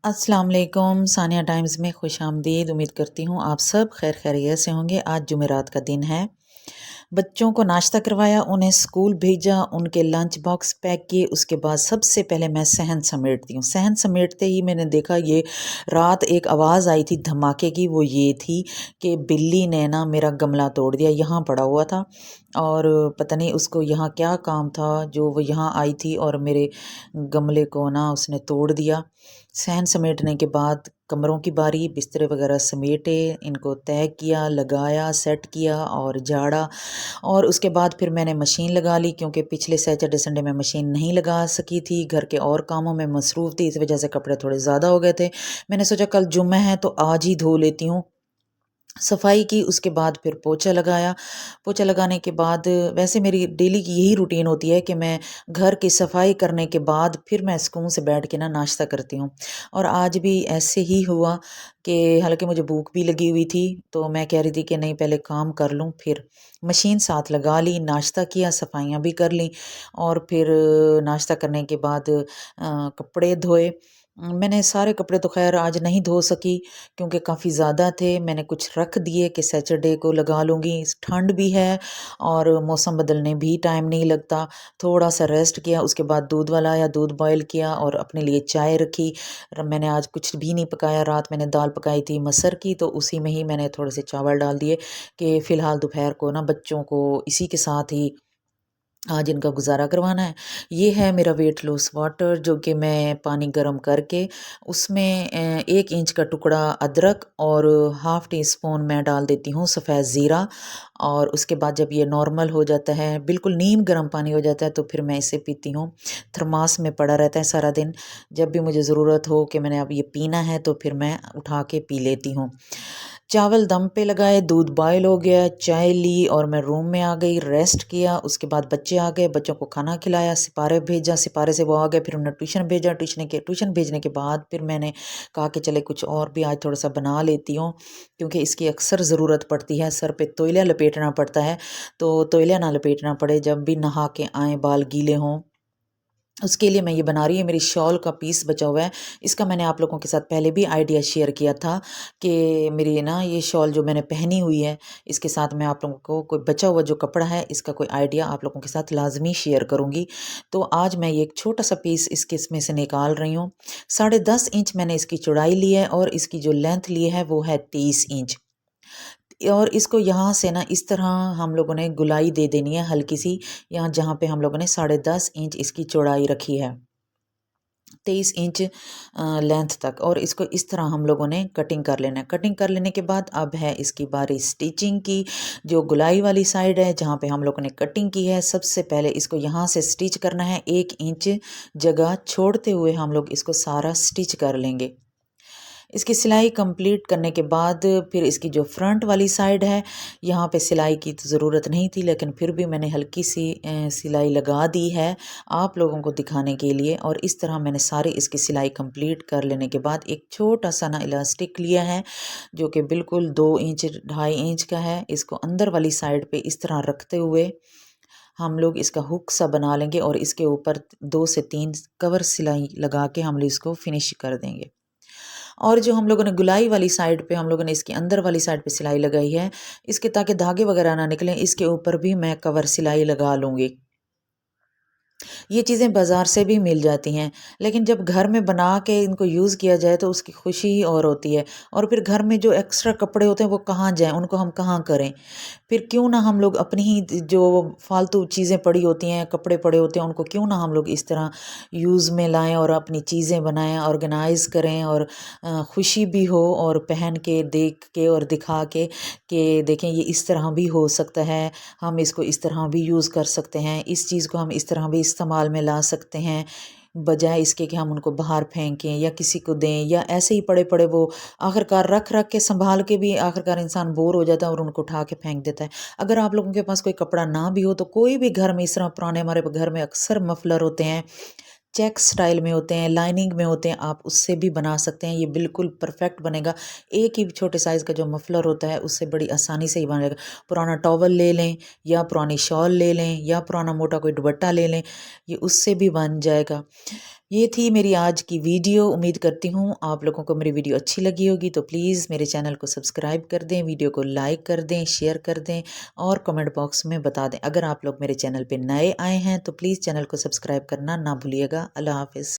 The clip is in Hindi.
अस्सलाम वालेकुम। सानिया टाइम्स में खुशामदीद। उम्मीद करती हूँ आप सब खैर खैरियत से होंगे। आज जुमेरात का दिन है। बच्चों को नाश्ता करवाया, उन्हें स्कूल भेजा, उनके लंच बॉक्स पैक किए। उसके बाद सबसे पहले मैं सहन समेटती हूँ। सहन समेटते ही मैंने देखा ये रात एक आवाज़ आई थी धमाके की। वो ये थी कि बिल्ली ने ना मेरा गमला तोड़ दिया। यहाँ पड़ा हुआ था और पता नहीं उसको यहाँ क्या काम था जो वो यहाँ आई थी और मेरे गमले को ना उसने तोड़ दिया। सहन समेटने के बाद कमरों की बारी, बिस्तरे वगैरह समेटे, इनको तय किया, लगाया, सेट किया और झाड़ा। और उसके बाद फिर मैंने मशीन लगा ली क्योंकि पिछले सैटरडे संडे में मशीन नहीं लगा सकी थी। घर के और कामों में मसरूफ़ थी, इस वजह से कपड़े थोड़े ज़्यादा हो गए थे। मैंने सोचा कल जुम्मा है तो आज ही धो लेती हूँ। सफाई की, उसके बाद फिर पोछा लगाया। पोछा लगाने के बाद वैसे मेरी डेली की यही रूटीन होती है कि मैं घर की सफाई करने के बाद फिर मैं सुकून से बैठ के ना नाश्ता करती हूँ। और आज भी ऐसे ही हुआ कि हालांकि मुझे भूख भी लगी हुई थी तो मैं कह रही थी कि नहीं पहले काम कर लूँ, फिर मशीन साथ लगा ली, नाश्ता किया, सफाइयाँ भी कर ली और फिर नाश्ता करने के बाद कपड़े धोए। मैंने सारे कपड़े तो खैर आज नहीं धो सकी क्योंकि काफ़ी ज़्यादा थे। मैंने कुछ रख दिए कि सैटरडे को लगा लूँगी। ठंड भी है और मौसम बदलने भी टाइम नहीं लगता। थोड़ा सा रेस्ट किया, उसके बाद दूध वाला आया, दूध बॉयल किया और अपने लिए चाय रखी। मैंने आज कुछ भी नहीं पकाया। रात मैंने दाल पकाई थी मसर की, तो उसी में ही मैंने थोड़े से चावल डाल दिए कि फ़िलहाल दोपहर को ना बच्चों को इसी के साथ ही आज इनका गुज़ारा करवाना है। ये है मेरा वेट लॉस वाटर जो कि मैं पानी गर्म करके उसमें 1 इंच का टुकड़ा अदरक और हाफ़ टी स्पून मैं डाल देती हूँ सफ़ेद ज़ीरा। और उसके बाद जब ये नॉर्मल हो जाता है, बिल्कुल नीम गर्म पानी हो जाता है, तो फिर मैं इसे पीती हूँ। थर्मास में पड़ा रहता है सारा दिन। जब भी मुझे ज़रूरत हो कि मैंने अब ये पीना है तो फिर मैं उठा के पी लेती हूँ। चावल दम पे लगाए, दूध बॉयल हो गया, चाय ली और मैं रूम में आ गई, रेस्ट किया। उसके बाद बच्चे आ गए, बच्चों को खाना खिलाया, सिपारे भेजा, सिपारे से वो आ गए, फिर उन्हें ट्यूशन भेजा। ट्यूशन भेजने के बाद फिर मैंने कहा कि चले कुछ और भी आज थोड़ा सा बना लेती हूँ क्योंकि इसकी अक्सर ज़रूरत पड़ती है। सर पे तौलिया लपेटना पड़ता है, तो तौलिया ना लपेटना पड़े जब भी नहा के आएँ, बाल गीले हों। उसके लिए मैं ये बना रही हूँ। मेरी शॉल का पीस बचा हुआ है, इसका मैंने आप लोगों के साथ पहले भी आइडिया शेयर किया था कि मेरी ना ये शॉल जो मैंने पहनी हुई है, इसके साथ मैं आप लोगों को कोई बचा हुआ जो कपड़ा है इसका कोई आइडिया आप लोगों के साथ लाजमी शेयर करूँगी। तो आज मैं ये एक छोटा सा पीस इसमें से निकाल रही हूँ। 10.5 इंच मैंने इसकी चौड़ाई ली है और इसकी जो लेंथ ली है वो है 30 इंच। और इसको यहाँ से ना इस तरह हम लोगों ने गुलाई दे देनी है हल्की सी, यहाँ जहाँ पे हम लोगों ने 10.5 इंच इसकी चौड़ाई रखी है, 23 इंच लेंथ तक। और इसको इस तरह हम लोगों ने कटिंग कर लेना है। कटिंग कर लेने के बाद अब है इसकी बारी स्टिचिंग की। जो गुलाई वाली साइड है जहाँ पे हम लोगों ने कटिंग की है, सबसे पहले इसको यहाँ से स्टिच करना है। 1 इंच जगह छोड़ते हुए हम लोग इसको सारा स्टिच कर लेंगे। इसकी सिलाई कंप्लीट करने के बाद फिर इसकी जो फ्रंट वाली साइड है, यहाँ पे सिलाई की तो ज़रूरत नहीं थी लेकिन फिर भी मैंने हल्की सी सिलाई लगा दी है आप लोगों को दिखाने के लिए। और इस तरह मैंने सारी इसकी सिलाई कंप्लीट कर लेने के बाद एक छोटा सा ना इलास्टिक लिया है जो कि बिल्कुल 2 इंच 2.5 इंच का है। इसको अंदर वाली साइड पे इस तरह रखते हुए हम लोग इसका हुक सा बना लेंगे और इसके ऊपर 2 से 3 कवर सिलाई लगा के हम लोग इसको फिनिश कर देंगे। और जो हम लोगों ने गुलाई वाली साइड पे हम लोगों ने इसके अंदर वाली साइड पे सिलाई लगाई है, इसके ताकि धागे वगैरह ना निकलें, इसके ऊपर भी मैं कवर सिलाई लगा लूँगी। ये चीज़ें बाज़ार से भी मिल जाती हैं, लेकिन जब घर में बना के इनको यूज़ किया जाए तो उसकी खुशी ही और होती है। और फिर घर में जो एक्स्ट्रा कपड़े होते हैं वो कहाँ जाएँ, उनको हम कहाँ करें? फिर क्यों ना हम लोग अपनी ही जो फालतू चीज़ें पड़ी होती हैं, कपड़े पड़े होते हैं, उनको क्यों ना हम लोग इस तरह यूज़ में लाएँ और अपनी चीज़ें बनाएँ, ऑर्गेनाइज़ करें और खुशी भी हो और पहन के, देख के और दिखा के कि देखें ये इस तरह भी हो सकता है, हम इसको इस तरह भी यूज़ कर सकते हैं, इस चीज़ को हम इस तरह भी इस्तेमाल में ला सकते हैं, बजाय इसके कि हम उनको बाहर फेंकें या किसी को दें या ऐसे ही पड़े पड़े वो आखिरकार रख रख के संभाल के भी आखिरकार इंसान बोर हो जाता है और उनको उठा के फेंक देता है। अगर आप लोगों के पास कोई कपड़ा ना भी हो तो कोई भी घर में इस तरह पुराने हमारे घर में अक्सर मफलर होते हैं, चेक स्टाइल में होते हैं, लाइनिंग में होते हैं, आप उससे भी बना सकते हैं। ये बिल्कुल परफेक्ट बनेगा। एक ही छोटे साइज़ का जो मफलर होता है उससे बड़ी आसानी से ही बनेगा। पुराना टॉवल ले लें या पुरानी शॉल ले लें या पुराना मोटा कोई दुपट्टा ले लें, ये उससे भी बन जाएगा। ये थी मेरी आज की वीडियो। उम्मीद करती हूँ आप लोगों को मेरी वीडियो अच्छी लगी होगी, तो प्लीज़ मेरे चैनल को सब्सक्राइब कर दें, वीडियो को लाइक कर दें, शेयर कर दें और कमेंट बॉक्स में बता दें। अगर आप लोग मेरे चैनल पे नए आए हैं तो प्लीज़ चैनल को सब्सक्राइब करना ना भूलिएगा। अल्लाह हाफ़िज़।